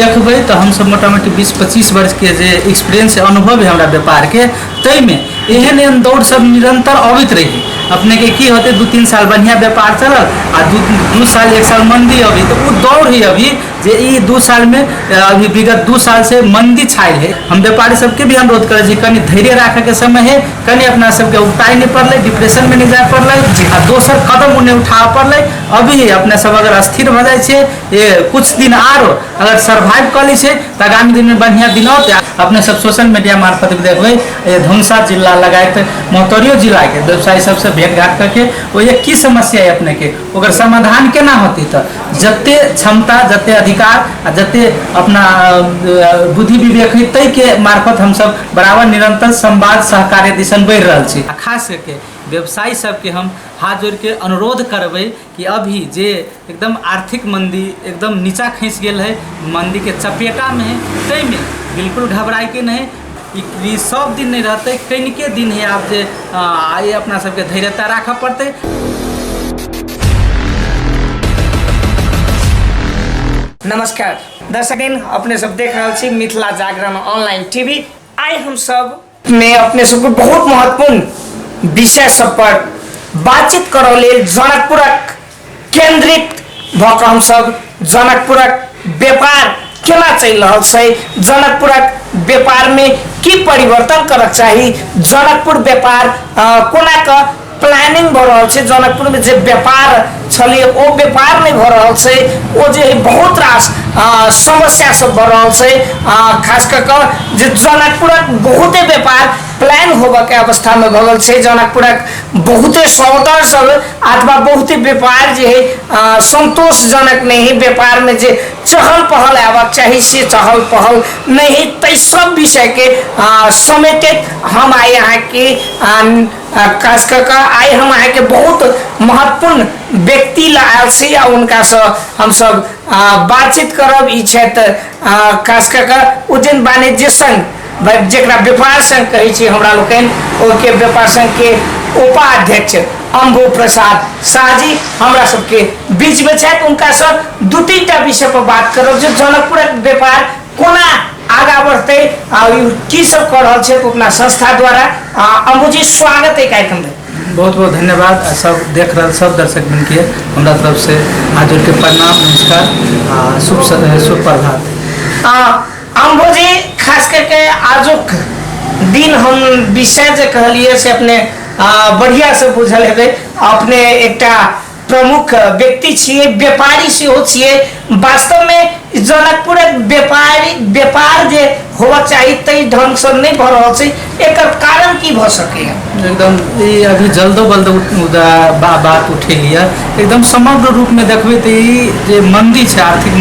देखबै तो हम सब मोटा मोटी 20-25 वर्ष के जे एक्सपीरियंस अनुभव है हमारा व्यापार के तई में एहन एहन दौड़ सब निरंतर अबित रही। अपने के की होते 2-3 साल बढ़िया व्यापार चलल आ 2 साल 1 साल मंदी अभी तो वो दौड़ ही अभी जे 2 साल में अभी विगत 2 साल से मंदी छायल है। हम व्यापारी सबके भी अनुरोध करे जी कनी धैर्य रखे के समय है, कनी अपना सबके उठाई नहीं पड़े, डिप्रेशन में नहीं जाए पड़े आ दोसर कदम उन्हें उठा पड़े। अभी अपने सब अगर स्थिर हो जाए ये कुछ दिन आरो अगर सर्वाइव कर ली तो आगामी दिन में बढ़िया दिन होते। अपने सब सोशल मीडिया मार्फत भी देखबे धनुषा जिला लगाए मोहतरियो जिला के व्यवसायी सबसे भेंट घाट करके वो ये की समस्या है अपने के ओकर समाधान केना होती तो जते क्षमता जते अधिकार जते अपना बुद्धि विवेक है तई के मार्फत हम सब बराबर निरंतर संवाद सहकार्य दिशन बढ़ रहा छी। खास करके व्यवसायी सबके हम हाथ जोड़ के अनुरोध करबै कि अभी जे एकदम आर्थिक मंदी एकदम नीचा खस गया है, मंदी के चपेटा में है, तई में बिल्कुल घबराए के नहीं। ये सब दिन नहीं रहते, कनिके दिन है आप जे ये अपना सबके धैर्यता रखा पड़ते। नमस्कार दर्शकन, अपने सब देख रहे छी मिथिला जागरण ऑनलाइन टीवी। आइ हम सब में अपने सबको बहुत महत्वपूर्ण विषय सब पर बातचीत करो ले जनकपुरक केंद्रित भक हम सब जनकपुरक व्यापार केना चल रहा है, जनकपुरक व्यापार में की परिवर्तन करक चाहिए, जनकपुर व्यापार कोना का प्लानिंग भ रहा है, जनकपुर में जो व्यापार चलिए वो व्यापार नहीं भ रहा है, वो जो बहुत रास समस्या सब बढ़ रहा है। खास कर जनकपुरक बहुते व्यापार प्लान होबे के अवस्था में भगल है, जनकपुरक बहुते सौतर सब अथवा बहुते व्यापार जो है संतोषजनक नहीं, व्यापार में जो चहल पहल आबक चाहिए से चहल पहल नहीं, तय सब विषय के समेटे हम आए यहाँ के खास कर आए हम यहाँ के बहुत महत्वपूर्ण व्यक्ति लायल से उनका से हम सब बातचीत करब। ई क्षेत्र खास कर उद्यम वाणिज्य संघ जरा व्यापार संघ कहे हमरा लोकन ओके व्यापार संघ के उपाध्यक्ष अम्बु प्रसाद शाह जी हमरा सबके बीच में छथि। उनका सब 2-3 विषय पर बात करब जो जनकपुर व्यापार कोना आगा बढ़ते की सब कर रहा है अपना संस्था द्वारा। अम्बु जी स्वागत है कार्यक्रम में। बहुत बहुत धन्यवाद। सब देख रहे सब दर्शक बन के हमारा तरफ से हाथ जोड़ के प्रणाम नमस्कार शुभ प्रभात। अम्बु जी खास करके आजुक दिन हम विषय जो कहलिए से अपने बढ़िया से बुझल है, अपने एक प्रमुख व्यक्ति छिए, व्यापारी से हो छिए। वास्तव में जनकपुर व्यापार जे होवा चाहिए तई ढंग से नहीं भ रहा है, एक कारण की भ सके एकदम ये अभी जल्दो बल्दो बात उठे लिया एकदम समग्र रूप में देखबे तो ये मंदी है आर्थिक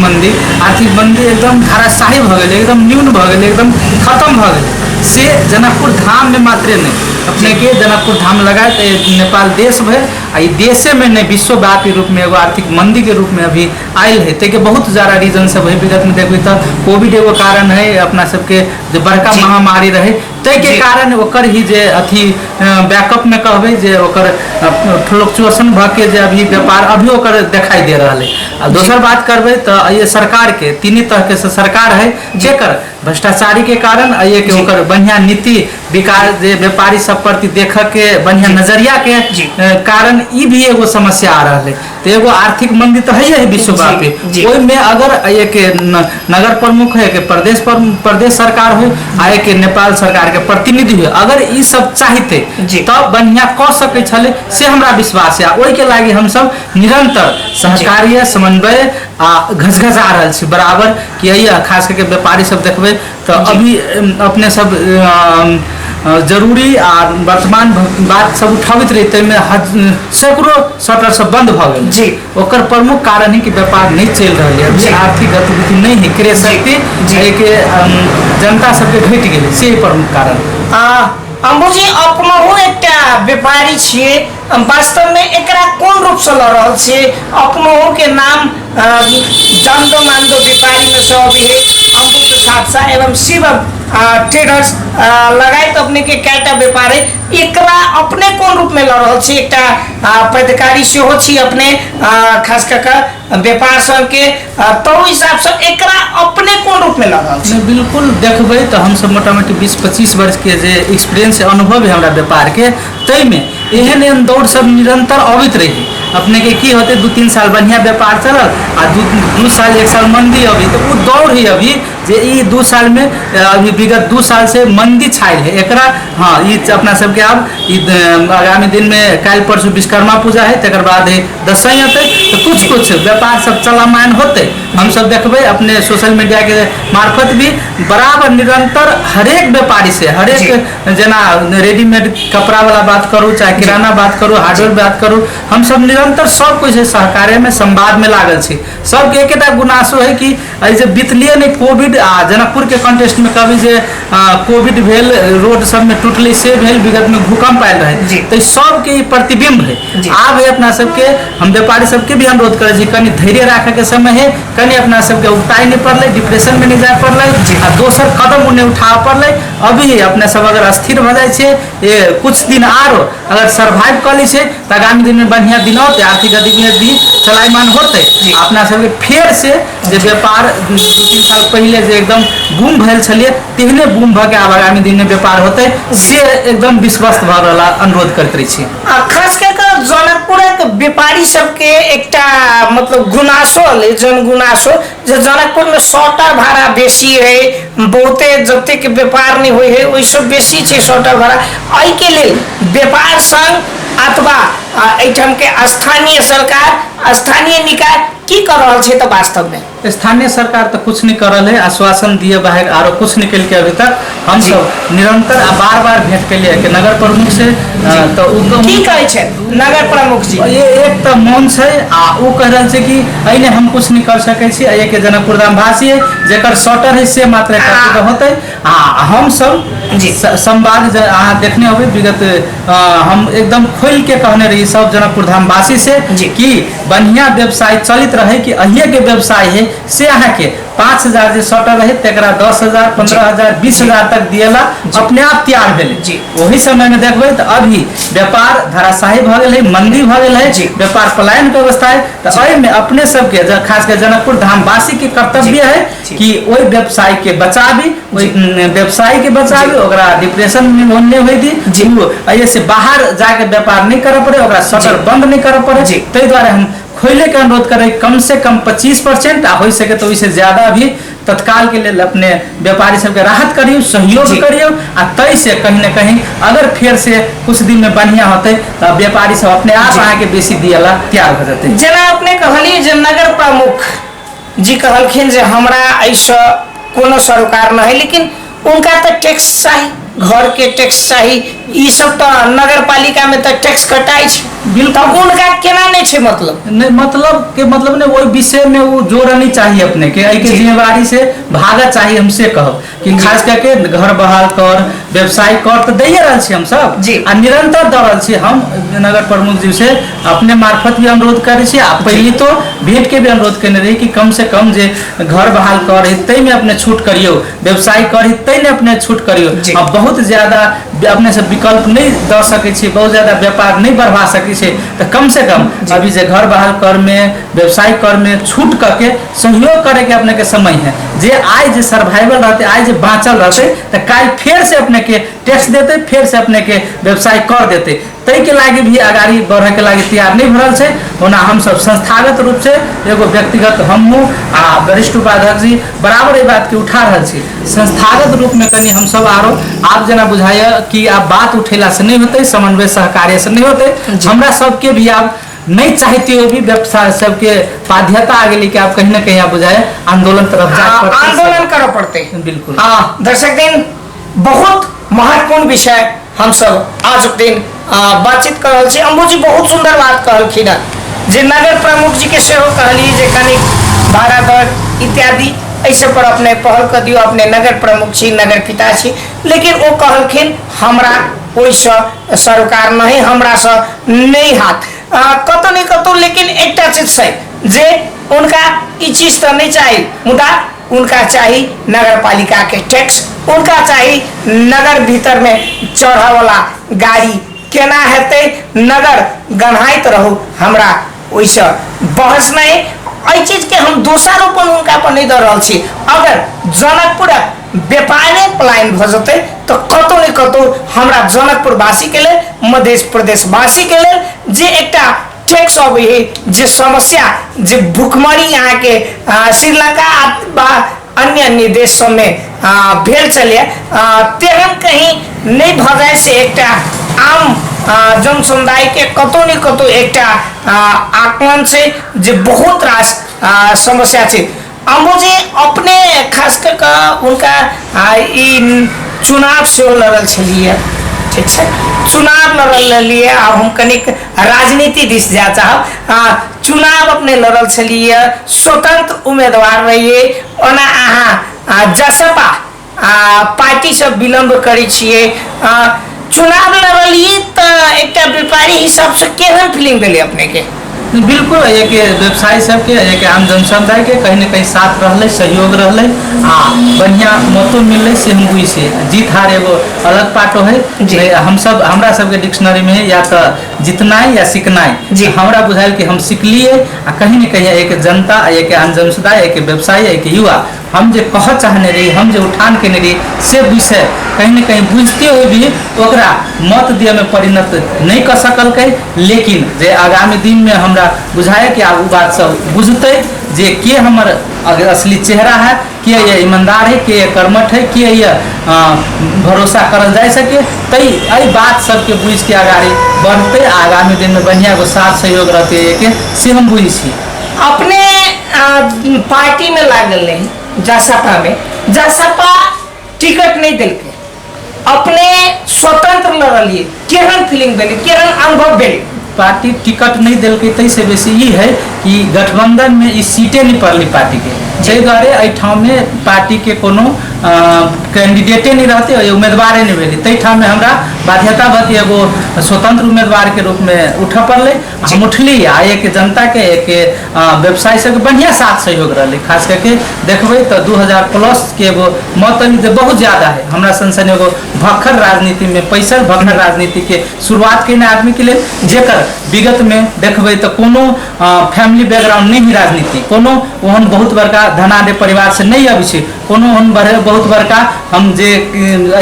मंदी एकदम धाराशाही भ गए, एकदम न्यून भ गए, एकदम खत्म भ गए से जनकपुर धाम में मात्र नहीं अपने के जनकपुर धाम लगाए तो नेपाल देश भर आई देशे में नहीं विश्वव्यापी रूप में एगो आर्थिक मंदी के रूप में अभी आयल है। ते के बहुत ज़्यादा रीजन सब है, विगत में देखिए तो कोविड एगो कारण है, अपना सबके जो बड़का महामारी रहे ते के कारण ओकर ही जे अथी बैकअप में कहबे जे ओकर फ्लक्चुएशन भ के जे अभी व्यापार अभी ओकर दिखाई दे रहा है। दोसर बात करबे तो ये सरकार के 3 तरह के सरकार है जेकर भ्रष्टाचारी के कारण ये के ओकर बढ़िया नीति विकास जे व्यापारी सब प्रति देख के बढ़िया नजरिया के कारण ई भी एगो समस्या आ रहा है। तो एगो आर्थिक मंदी तो है विश्वव्यापी, ओई में अगर ये के नगर प्रमुख है के प्रदेश सरकार हो आए के नेपाल सरकार के प्रतिनिधि हो अगर ई सब चाहते तब बढ़िया क सके छले से हमरा विश्वास है। ओई के लागी हम सब निरंतर सहकार्य समन्वय घसघसा रहा है बराबर कि खास करके व्यापारी सब देखबे तो अभी अपने सब जरूरी और वर्तमान बात सब उठावित रहते में सैकड़ों शटर सब बंद भ गए जी। ओकर प्रमुख कारण है कि व्यापार नहीं चल रहा है, आर्थिक गतिविधि नहीं है, क्रय शक्ति के जनता सबके घट गई से प्रमुख कारण। अम्बु जी अपनहु एक व्यापारी छिए, वास्तव में एकरा कौन रूप से लड़ रहा है, अपनहु के नाम जानो मानो व्यापारी में से अभी है अम्बु प्रसाद शाह एवं शिवम ट्रेडर्स लगाए तो अपने के कैटा व्यापार है, एकरा अपने कौन रूप में लड़ रहा है, एक पदाधिकारी से हो छी अपने खास कर व्यापार संघ के तो हिसाब से एकरा अपने कौन में लग रहल छै। नहीं बिल्कुल देखबै तो हम सब मोटा मोटी 20-25 वर्ष के जे एक्सपीरियंस अनुभव है हमरा व्यापार के, तई में एहन एहन दौड़ सब निरंतर अबित रही। अपने के की होते 2-3 साल बढ़िया व्यापार चलल आ 2 साल 1 साल मंदी अभी, तो वो दौड़ ही अभी जे ई 2 साल में अभी विगत 2 साल से मंदी छायल है एकरा। हाँ ई अपना सबके अब ई आगामी दिन में काल परसों विश्वकर्मा पूजा है, तकर बाद है दशई होते, तो कुछ कुछ व्यापार सब चलामान होते। हम सब देखबै अपने सोशल मीडिया के मार्फत भी बराबर निरंतर हरेक व्यापारी से हरेक जना रेडीमेड कपड़ा वाला बात करूँ चाहे किराना बात करूँ हार्डवेयर बात करूँ, हम सब निरंतर सब कुछ सहकार्य में संवाद में लागल छी। सबके एकेटा गुनासो है कि जे बीतलिए नहीं कोविड आ जनकपुर के कंटेस्ट में कभी जे कोविड भेल रोड सब में टूटले से भेल, विगत में भूकंप आयल रहे, तो सबके ई प्रतिबिंब है। आब है अपना सबके हम व्यापारी सबके भी अनुरोध करे छी कनी धैर्य राखे के समय है, कनी अपना सबके उठाई नहीं पड़ले, डिप्रेशन में नहीं जाए पड़ले आ दोसर कदम उन्हें उठाव पड़ले। अभी अपने सब अगर स्थिर हो जाए छे ये कुछ दिन आरो अगर सर्वाइव कर ली छे तो आगामी दिन में बढ़िया दिन होते, आर्थिक गतिविधि चलायमान होते। अपना सबके फेर से जे व्यापार 2-3 साल पहले जे एकदम बूम भैल छलिए तेहने बूम भ के आब आगामी दिन में व्यापार होते से एकदम विश्वस्त भ रहला अनुरोध करते रही छी। खास करके जनकपुरक व्यापारी सबके एकटा मतलब गुनासो ले जन गुनासो जे जनकपुर में शॉर्टर भाड़ा बेसी है, बहुते जतेक व्यापार नहीं होय है ओइ सब बेसी छै शॉर्टर भाड़ा। एहि के लेल व्यापार संघ अथवा एहिठाम के स्थानीय सरकार स्थानीय निकाय की कर रहल छै? तो वास्तव में स्थानीय सरकार तो कुछ नहीं कर रहे, आश्वासन दिए बाहर आरो कुछ निकल के अभी तक हम सब निरंतर बार बार भेंट के लिए नगर प्रमुख से तो की कहे छै नगर प्रमुख जी? ये एक तो मन से आ वो कह रहे छे कि अइने हम कुछ नहीं कर सके छी, ये के जनकपुर धाम वासी है जेकर शॉर्टर है से मात्र करके होते। आ हम सब संवाद अहाँ देखने होबे विगत हम एकदम खोल के कहने रही सब जनकपुर धाम वासी से कि बढ़िया व्यवसाय चलित रहे कि अहिए के व्यवसाय है से अहाँ के 5,000 जे शॉर्टर रहे तेकरा 10,000 15,000 20,000 तक दिएला अपने आप तैयार भेले। वही समय में देखबे तो अभी व्यापार धराशायी भ गेल है, मंदी भ गेल है, व्यापार पलायन के अवस्था है। तो एहि में अपने सबके खास कर जनकपुर धाम वासी के कर्तव्य है कि ओई व्यवसाय के बचाबी, ओई व्यवसाय के बचाबी, ओकरा डिप्रेशन में होने होई दी ऐसे बाहर जाके व्यापार नहीं करे पड़े, ओकरा शटर बंद नहीं करे पड़े। तै द्वारा हम खोले के अनुरोध करें कम से कम 25% आ हो सके तो इससे ज्यादा भी तत्काल के लिए अपने व्यापारी सबके राहत करियो, सहयोग करियो। आ तई से कहीं न कहीं अगर फिर से कुछ दिन में बढ़िया होते तो व्यापारी सब अपने आप आके बेसी दियाला तैयार हो जाते। जना अपने कहली जे नगर प्रमुख जी कहलखिन जे हमरा ऐसा कोनो सरोकार न है, लेकिन उनका तो टैक्स चाहिए, घर के टैक्स चाहिए, ई सब तो नगर पालिका में तो टैक्स कटाई छै। बिल्कुल उनका केना नहीं छै मतलब नहीं मतलब ने वही विषय में वो जोड़नी चाहिए अपने के आई के जिम्मेवारी से भागा चाहिए। हमसे कहब कि खास करके घर बहाल कर व्यवसाय कर तो दैए रहल छी हम सब आ निरंतर दऽ रहल छी। हम नगर प्रमुख जी से अपने मार्फत भी अनुरोध करे छी आ पहले तो भेंट के भी अनुरोध करने रही कि कम से कम जे घर बहाल कर तई में अपने छूट करियो, व्यवसाय कर तई में अपने छूट करियो। अब बहुत ज्यादा अपने से विकल्प नहीं दऽ सके छी, बहुत ज्यादा व्यापार नहीं बढ़वा सके छी, तो कम से कम अभी जे घर बहाल कर में व्यवसाय कर में छूट करके सहयोग करे के अपने के समय है। जे आय जे सर्वाइवल रहते आय जे बाँचल रहते तो काल फिर से अपने के टैक्स देते, फिर से अपने के व्यवसाय कर देते। तई के लागे भी आगाड़ी बढ़े के लागे तैयार नहीं भरल छै। होना हम सब संस्थागत रूप से एगो व्यक्तिगत हमहू आ वरिष्ठ उपाध्यक्ष जी बराबर ये बात के उठा रहे छी। संस्थागत रूप में कनी हम सब आरो आप जना बुझाया कि आप बात उठेला से नहीं होते, समन्वय सहकार्य से नहीं होते। हमरा सबके भी आप नहीं चाहते हो भी व्यवसाय सबके बाध्यता आगे लेके आप कहीं ना कहीं आप बुझाए आंदोलन तरफ आंदोलन करो पड़ते। बिल्कुल दर्शक दिन बहुत महत्वपूर्ण विषय हम सब आज दिन बातचीत कर रहे छी। अम्बू जी बहुत सुंदर बात कहलखिन जे नगर प्रमुख जी के सेहो कहली जे कनी भाड़ा दर इत्यादि ऐसे पर अपने पहल कर दियो, अपने नगर प्रमुख छी, नगर पिता छी, लेकिन वो कहलखिन हमरा ओइसे सरकार नहीं, हमरा से नहीं हाथ कतो नहीं कतो। लेकिन एकटा चीज छै जे उनका ई चीज तो नहीं चाहिए, मुदा उनका चाहिए नगर पालिका के टैक्स, उनका चाहिए नगर भीतर में चढ़ा वाला गाड़ी केना हेते, नगर गन्हाइत रहो। हमरा ओइसे बहस नहीं, एहि चीज के हम दोषारोपण उनका पर नहीं दे रहा छी। अगर जनकपुर व्यापारे पलायन भ जेतै तो कतौ ने कतौ हमरा जनकपुर वासी के लेल मध्य प्रदेश वासी के लेल जे एकटा टैक्स अबै है जे समस्या जे भुखमरी यहाँ के श्रीलंका बा अन्य अन्य देश सब में भेल चलिए तेहन कहीं नहीं भ जाए से एकटा आम जन समुदाय के कतौ ने कतौ एकटा आकलन से जे बहुत रास समस्या छे। मुझे अपने खास कर उनका चुनाव से लड़ल छलिए, ठीक है, चुनाव लड़ल लिए। अब हम कनिक राजनीति दिस जा चाहब। चुनाव अपने लड़ल छलिए, स्वतंत्र उम्मीदवार रहिए, ओना अहाँ जसपा पार्टी से विलम्ब करै छियै। चुनाव लड़लिए तो एक व्यापारी हिसाब से केहन फीलिंग दिली अपने के? बिल्कुल एक व्यवसायी सबके एक आम जनसमुदाय के कहीं न कहीं साथ रहले, सहयोग रहले, बढ़िया मतो मिलले से हम बुझी से जीत हार एगो अलग पाटो है। हम सब हमरा सबके डिक्शनरी में है या तो जितनाई या सीखनाई। हमरा बुझाइल कि हम सीखलिए आ कहीं न कहीं एक जनता, एक आम जनसमुदाय, एक व्यवसायी, एक युवा हम जे कह चाहने रही, हम जे उठान के रही से विषय कहीं न कहीं बुझते हुए भी ओकरा मत दिए में परिणत नहीं कर सकल के। लेकिन जे आगामी दिन में हमरा बुझाया कि आगू बात सब बुझते जे के हमर असली चेहरा है, के ये ईमानदार है, के ये कर्मठ है, के ये भरोसा करल जा सके। तई आई बात सबके बुझ के आगाड़ी बढ़ते आगामी दिन में बढ़िया को साथ सहयोग रहते के से हम बुझी छी। अपने पार्टी में लागल नहीं जसपा में, जसपा टिकट नहीं दिल के अपने स्वतंत्र लड़लिए, केहन फीलिंग दिली, केहन अनुभव दिली? पार्टी टिकट नहीं दिल के तई से बेसी ये है कि गठबंधन में इस सीटें नहीं पड़ली पार्टी के, जे द्वारे एठाम में पार्टी के कोनो कैंडिडेटे नहीं रहते, उम्मीदवार नहीं भेली। तई ठाम में हमरा बाध्यता बती एगो स्वतंत्र उम्मीदवार के रूप में उठ पड़ले, हम उठली। आ एक जनता के एक व्यवसाय से बढ़िया साथ सहयोग रहे। खास करके देखबे तो 2000 प्लस के एगो मत बहुत ज्यादा है। हमरा संसद एगो भक्खर राजनीति में पैसा भक्खर राजनीति के शुरुआत के आदमी के लिए जेकर विगत में देखबे तो कोनो फैमिली बैकग्राउंड नहीं राजनीति, कोनो ओहन बहुत बड़का धनाढ़ परिवार से नहीं अभी छे, कोनो ओहन बहुत बड़का हम जे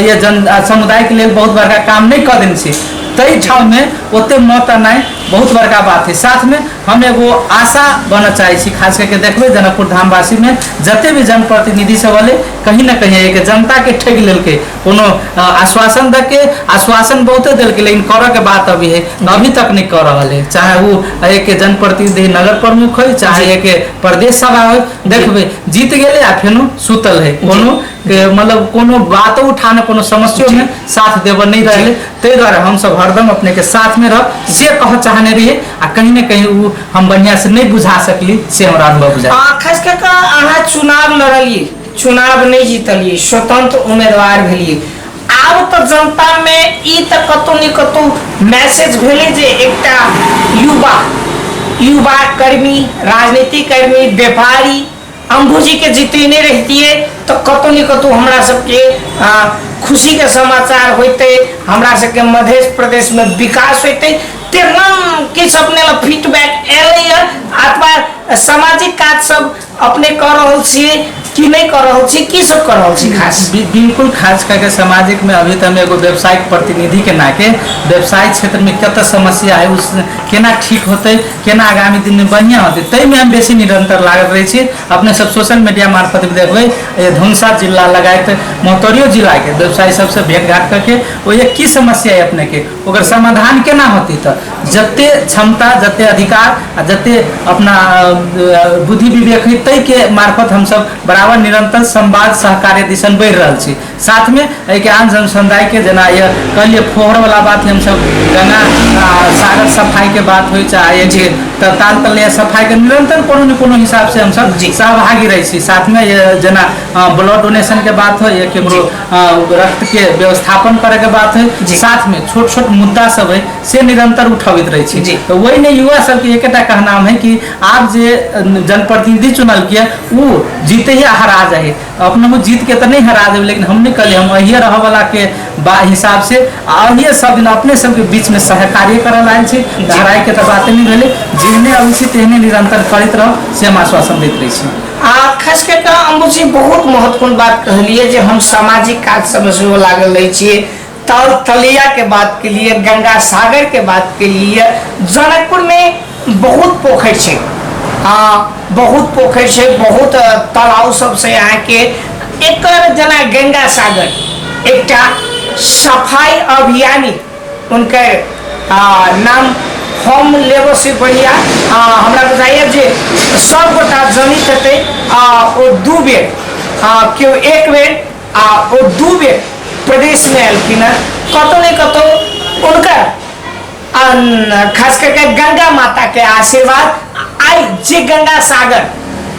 ये जन समुदाय के लिए बहुत बड़का काम नहीं कर देने छे। तई ठाव में ओते मत नहीं बहुत बड़का बात है। साथ में हम एगो आशा बना चाहिए, खास करके देखबे जनकपुर धामवासी में जते भी जनप्रतिनिधि सब वाले कहीं ना कहीं एक जनता के ठग लेल के कोनो आश्वासन दे के, आश्वासन बहुते दिल के, लेकिन कर के बात अभी है अभी तक नहीं कर रहा है। चाहे वो एक जनप्रतिनिधि नगर प्रमुख हो, चाहे एक प्रदेश सभा हो, देखबे जीत गए आ फेनो सुतल है, कोनो मतलब कोनो बात उठाने कोनो समस्या में साथ देव नहीं रहे। ते द्वारा हम सब हरदम अपने के साथ में रह से कह चाहने रहिए आ कहीं न कहीं वो हम बढ़िया से नहीं बुझा सकली से हमरा अनुभव बुझा। खास करके अहाँ चुनाव लड़लिए, चुनाव नहीं जीतलिए, स्वतंत्र उम्मीदवार भेलिए। आब तो जनता में ई तो कतौ न कतौ मैसेज भेले जे एकटा युवा कर्मी, राजनीति कर्मी, व्यापारी अंबुजी के जीतने रहती है तो कतौ न कतौ हमरा सबके खुशी के समाचार होते, हमरा सबके मध्य प्रदेश में विकास होते। तेहन किछ अपने फीडबैक एले अथवा सामाजिक काज सब अपने कर रहल छिए कि नहीं कर रहल छी, की सब कर रहल छी? खास बिल्कुल खास करके सामाजिक में अभी तक एगो व्यवसायिक प्रतिनिधि के नाके व्यवसाय क्षेत्र में कत समस्या है, उस केना ठीक होते, केना आगामी दिन में बढ़िया होते, तई में हम बेसी निरंतर लागल रहे छी। अपने सब सोशल मीडिया मार्फत भी देखबे धनुषा जिला लगाए मोहतरियो जिला के व्यवसायी सबसे भेंट घाट करके वो ये की समस्या है अपने के ओकर समाधान केना होती, तो जते क्षमता, जते अधिकार, जते अपना बुद्धि विवेक है तई के मार्फत हम सब बराबर निरंतर संवाद सहकार्य दिशन बढ़ रहा छी। साथ में एक आम जन समुदाय के जना ये कहलिए फोहर वाला बात हम सब गंगा सागर सफाई के बात हो, चाहे जे ताल तलिया सफाई के निरंतर कोनो न कोनो हिसाब से हम सब सहभागी रही छी। साथ में ये जना ब्लड डोनेशन के बात हो, एक रक्त के व्यवस्थापन करे के बात है, साथ में छोट छोट मुद्दा सब है से निरंतर उठावित रही छी। तो वही ने युवा सब के एकटा कहना है कि आप जे जनप्रतिनिधि चुनल किया वो जीते ही हरा जाए अपने जीत के तो नहीं हरा देवे, लेकिन हमने कहले हम अहिए रह वाला के हिसाब से अहिए सब दिन अपने सबके बीच में सहकार्य करल आयल छी। हराए के तो बात नहीं भेले, जेहने अभी छी तेहने निरंतर करते रहो से हम आश्वासन देते रही छी। खास करके अम्बुजी बहुत महत्वपूर्ण बात कहलिए जे हम सामाजिक कार्य सब से लागल रही छिए। तल तलिया के बात के लिए, गंगा सागर के बात के लिए, जनकपुर में बहुत पोखर है, बहुत पोखर है, बहुत तालाब सब से यहाँ के एक जना गंगा सागर एक सफाई अभियानी उनके नाम हम लेबो से बढ़िया हमरा बताइए जे सब गोटा जनित हेतै ओ 2 बेर क्यों 1 बेर ओ 2 बेर प्रदेश में एलखिन कतौ नहीं कतौ उनका खास करके गंगा माता के आशीर्वाद आई जे गंगा सागर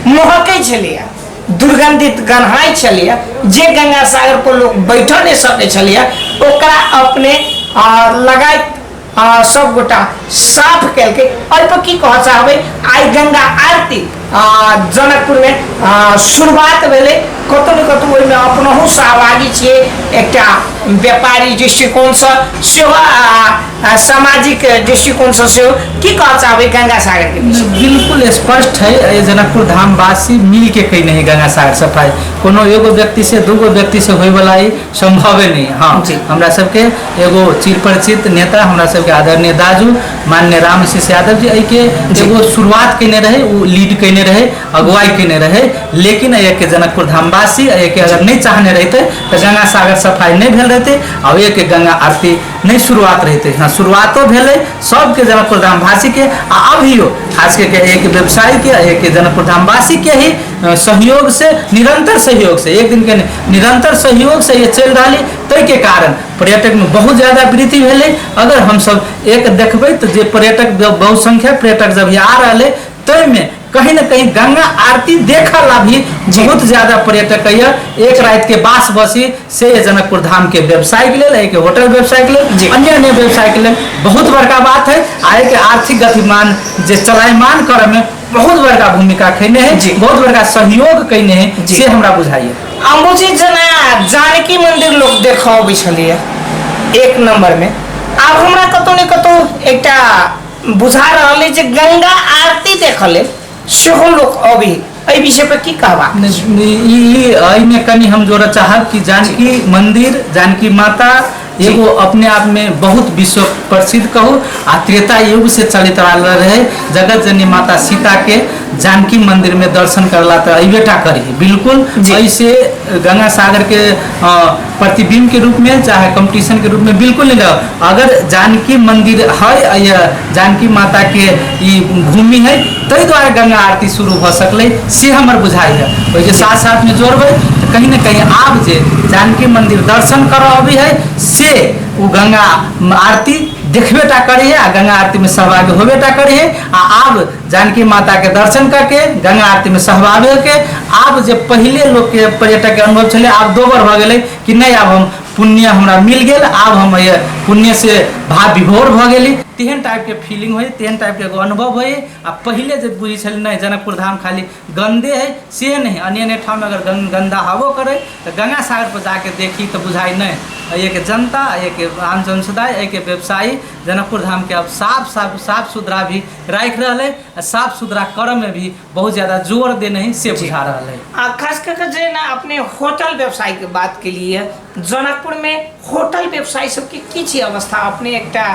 महकै छलिया, दुर्गंधित गन्हाई छलिया, जे गंगा सागर पर लोग बैठ नहीं सके छलिया ओकरा अपने लगाई सब गोटा साफ कल के और की कह चाहबे आई गंगा आरती जनकपुर में शुरुआत भेले कतौ न कतौ ओहिमे अपनहु सहभागी छिए। एक व्यापारी दृष्टिकोण से सामाजिक दृष्टिकोण से की कह चाहबे गंगा सागर के बिल्कुल स्पष्ट है। ये जनकपुर धाम वासी मिल के कहीं नहीं गंगा सागर सफाई कोनो एगो व्यक्ति से दूगो व्यक्ति से होय वाला संभव नहीं। हाँ हमरा सबके एगो चिर परिचित नेता हमरा सबके आदरणीय दाजू माननीय राम शीष यादव जी के एगो शुरुआत केने रहे, वो लीड केने रहे, अगुवाई केने रहे, लेकिन एक जनकपुर धामवासी एक अगर नहीं चाहने रहते तो गंगा सागर सफाई नहीं भेल रहते और एक गंगा आरती नहीं शुरुआत रहते। हाँ शुरुआतो भेले सबके जनकपुर धामवासी के अभियो खास करके एक व्यवसायी के एक जनकपुर धामवासी के ही सहयोग से, निरंतर सहयोग से, एक दिन के निरंतर सहयोग से ये चल रही तै के कारण पर्यटक में बहुत ज्यादा वृद्धि भेले। अगर हम सब एक देखबे तो जे पर्यटक बहुसंख्यक पर्यटक जब आ रहे तै में कहीं न कहीं गंगा आरती देखा ला भी बहुत ज्यादा पर्यटक एक रात के बास बसी से जनकपुर धाम के व्यवसाय के लिए, एक होटल व्यवसाय के लिए, अन्य अन्य व्यवसाय के लिए बहुत बड़का बात है। आए के आर्थिक गतिमान जे चलायमान कर में बहुत बड़का भूमिका खेने है, बहुत बड़का सहयोग कैने है से हमरा बुझाइए। अम्बुजी जना जानकी मंदिर लोग देखबे छलिए 1 नंबर में, अब हमरा कतौ न कतौ एकटा बुझा रहले जे गंगा आरती देखले सेहो लोग अभी एहि विषय पर की कहबा में कनी हम जोड़ा चाहब कि जानकी मंदिर, जानकी माता एगो अपने आप में बहुत विश्व प्रसिद्ध कहू आ त्रेता युग से चलित रहे। जगत जननी माता सीता के जानकी मंदिर में दर्शन करला तो अबेटा करी बिल्कुल ऐसे गंगा सागर के प्रतिबिंब के रूप में चाहे कंपटीशन के रूप में बिल्कुल नहीं रहो। अगर जानकी मंदिर है या जानकी माता के भूमि है तै द्वारा गंगा आरती शुरू हो सकले से हमर बुझाई है। ओके साथ साथ में जोड़बे कहीं न कहीं आप जे जानकी मंदिर दर्शन कर अभी है से वो गंगा आरती देखबेटा करे है आ गंगा आरती में सहभागी होबेटा करे है। आप जानकी माता के दर्शन करके गंगा आरती में सहभागी होके आप जे पहले लोग के पर्यटक के अनुभव चले आप दोबर भ गए कि नहीं अब हम पुण्य हमरा मिल गए, अब हम ये पुण्य से भाव विभोर भ गए तेहन टाइप के फीलिंग हो, तेहन टाइप के अनुभव हो। आ पहले जो बुझी छल नहीं जनकपुर धाम खाली गंदे है से नहीं, अन्य अन्य ठाम अगर गंदा हवो करे तो गंगा सागर पर जाके देखी तो बुझाई नहीं। एक जनता, एक आम जनसमुदाय, एक व्यवसायी जनकपुर धाम के अब साफ सुथरा भी राख रहे, साफ सुथरा कर में भी बहुत ज्यादा जोर दे नहीं से बुझा रहा है। खास करके जे ना अपने होटल व्यवसाय के बात के लिए जनकपुर में होटल व्यवसाय सबके की अवस्था अपने एकटा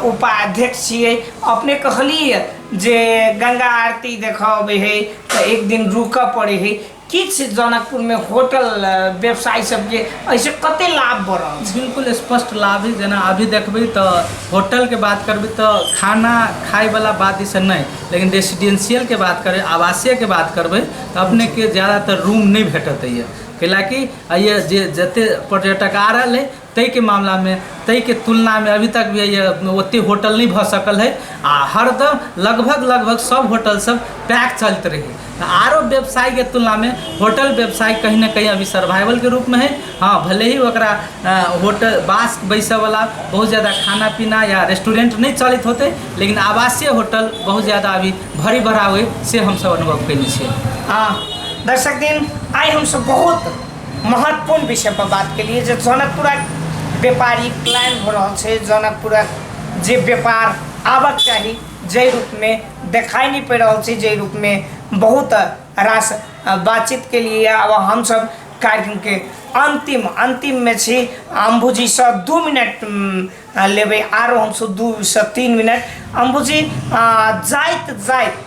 उपाध्यक्ष छिए, अपने कहलिए जे गंगा आरती देखाबे है तो एक दिन रुक पड़े है किछ जनकपुर में होटल व्यवसाय सबके ऐसे कते लाभ बढ़ रहा है? बिल्कुल स्पष्ट लाभ है। जना अभी देखबे तो होटल के बात करबे तो खाना खाए वाला बात इसे नहीं, लेकिन रेसिडेंशियल के बात करें, आवासीय के बात करबे तो अपने के ज़्यादातर रूम नहीं भेटत है। कैलाकि ये जे जते पर्यटक आ रहा है तई के मामला में तई के तुलना में अभी तक भी ये ओते होटल नहीं भ सकल है। आ हरदम लगभग सब होटल सब पैक चलते रहे। आरो व्यवसाय के तुलना में होटल व्यवसाय कहीं ना कहीं अभी सर्वाइवल के रूप में है। हाँ भले ही ओकरा होटल बास बैसे वाला बहुत ज़्यादा खाना पीना या रेस्टोरेंट नहीं चलित होते, लेकिन आवासीय होटल बहुत ज़्यादा अभी भरी भरा हुए से हम सब अनुभव कैले। हाँ दर्शक दिन आइ हम सब बहुत महत्वपूर्ण विषय पर बात के लिए जो जनकपुरक व्यापारी प्लान हो रहा है, जनकपुरक जे व्यापार आबक चाहिए जे रूप में दिखाई नहीं पड़ रहा है, जे रूप में बहुत रास बातचीत के लिए अब हम सब कार्यक्रम के अंतिम में छी। अम्बुजी से 2 मिनट लेबे आरो हम सब 2 से 3 मिनट। अम्बुजी जाइत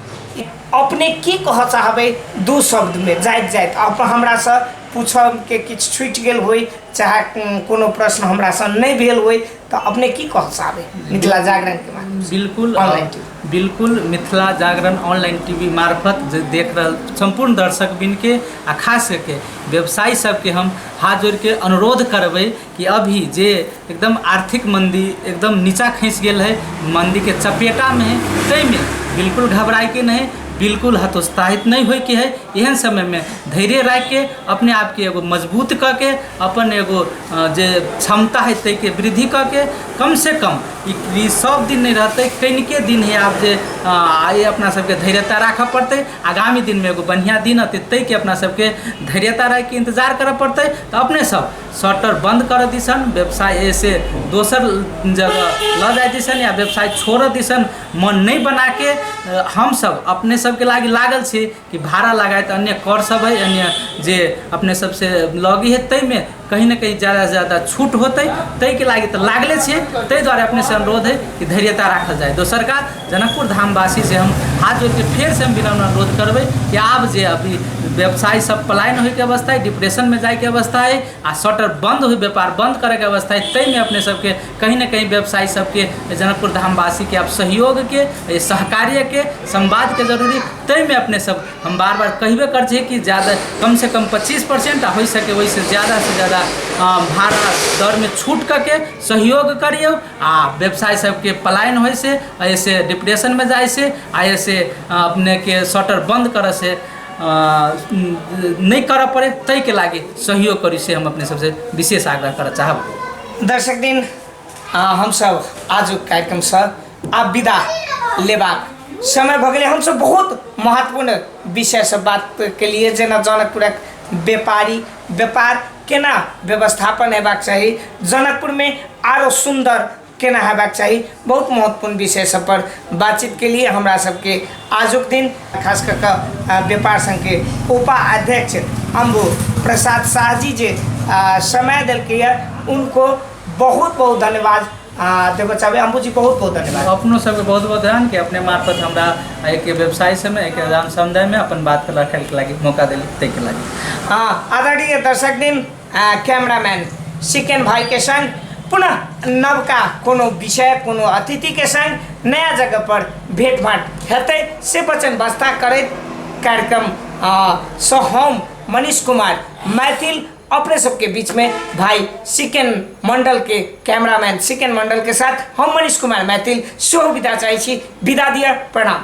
अपने की कह चाहबे 2 शब्द में जाइत अब हमरा से पूछब के किछ छूट गेल होई चाहे कोनो प्रश्न हमरा से नहीं भेल होई तो अपने की कह चाहबे मिथिला जागरण के माध्यम बिल्कुल मिथिला जागरण ऑनलाइन टीवी मार्फत जे देख रहल संपूर्ण दर्शक बिन के आ खास करके व्यवसायी सबके हम हाथ जोड़ के अनुरोध करबै कि अभी जे एकदम आर्थिक मंदी एकदम नीचा खसि गेल है, मंदी के चपेटा में है, तई में बिल्कुल घबराए के नहीं, बिल्कुल हतोत्साहित नहीं होय के है। एहन समय में धैर्य रख के अपने आप के एगो मजबूत करके अपन एगो जे क्षमता है तै के वृद्धि करके कम से कम ई सब दिन नहीं रहते, कनिके दिन है आप जे आए अपना सबके धैर्यता रखा पड़ते। आगामी दिन में एगो बढ़िया दिन आते तै के अपना सबके धैर्यता रख के इंतजार करऽ पड़ते। तो अपने सब शटर बंद कर दिसन, व्यवसाय ऐसे दोसर जगह ल जाए दिसन या व्यवसाय छोड़ दिसन मन नहीं बना के हम सब अपने सबके लागी लागल छी कि भाड़ा लगाए अन्य कर सब है, अन्य जे अपने सबसे लगी है तै में कहीं ना कहीं ज़्यादा से ज़्यादा छूट होते तै के लागी तो लागले छे। तै द्वारे अपने से अनुरोध है कि धैर्यता रखल जाए। दोसर का जनकपुर धामवासी से हम हाथ जोड़ के फिर से हम विनम्र अनुरोध करबै कि आप जे अभी व्यवसाय सब पलायन होय के अवस्था है, डिप्रेशन में जाए के अवस्था है आ शटर बंद हो व्यापार बंद करे के अवस्था है, तै में अपने सबके कहीं ना कहीं व्यवसायी सबके जनकपुर धामवासी के आप सहयोग के सहकार्य के संवाद के जरूरी, तै में अपने सब हम बार बार कहबे कर छे कि ज़्यादा कम से कम 25% हो सके वैसे ज़्यादा से ज़्यादा भाड़ा दर में छूट करके सहयोग करियो आ व्यवसाय सबके पलायन होय से ऐसे डिप्रेशन में जाए से ऐसे अपने के शटर बंद करे से नहीं कर पड़े, तै के लागे सहयोग करी से हम अपने सबसे विशेष आग्रह कर चाहब। दर्शक दिन हम सब आज कार्यक्रम से आप विदा लेबाक समय भ गए। हम सब बहुत महत्वपूर्ण विषय से बात के लिए जेना जनकपुरक व्यापार केना व्यवस्थापन हेबाक चाहिए, जनकपुर में आरो सुंदर केना हेबाक चाहिए, बहुत महत्वपूर्ण विषय सब पर बातचीत के लिए हमरा सबके आजुक दिन खास करके व्यापार संघ के उपाध्यक्ष अम्बु प्रसाद शाह जी जे समय दिल के उनको बहुत बहुत धन्यवाद देना चाहे। अम्बू जी बहुत बहुत धन्यवाद। अपनों सबके बहुत बहुत ध्यान के अपने मार्फत हमरा एक व्यवसाय से में एक आम समुदाय में अपन बात कर रखे के लगे मौका दिली तै के लगे। आदरणीय दर्शक दिन कैमरामैन सिकेन भाई के संग पुनः नवका कोनो विषय कोनो अतिथि के संग नया जगह पर भेंट भाट हेतै से वचन बस्ता करैत कार्यक्रम हम मनीष कुमार मैथिल अपने सबके बीच में भाई सिकेन मंडल के कैमरामैन सिकेन मंडल के साथ हम मनीष कुमार मैथिल सो विदा चाहे छी। विदा दिया, प्रणाम।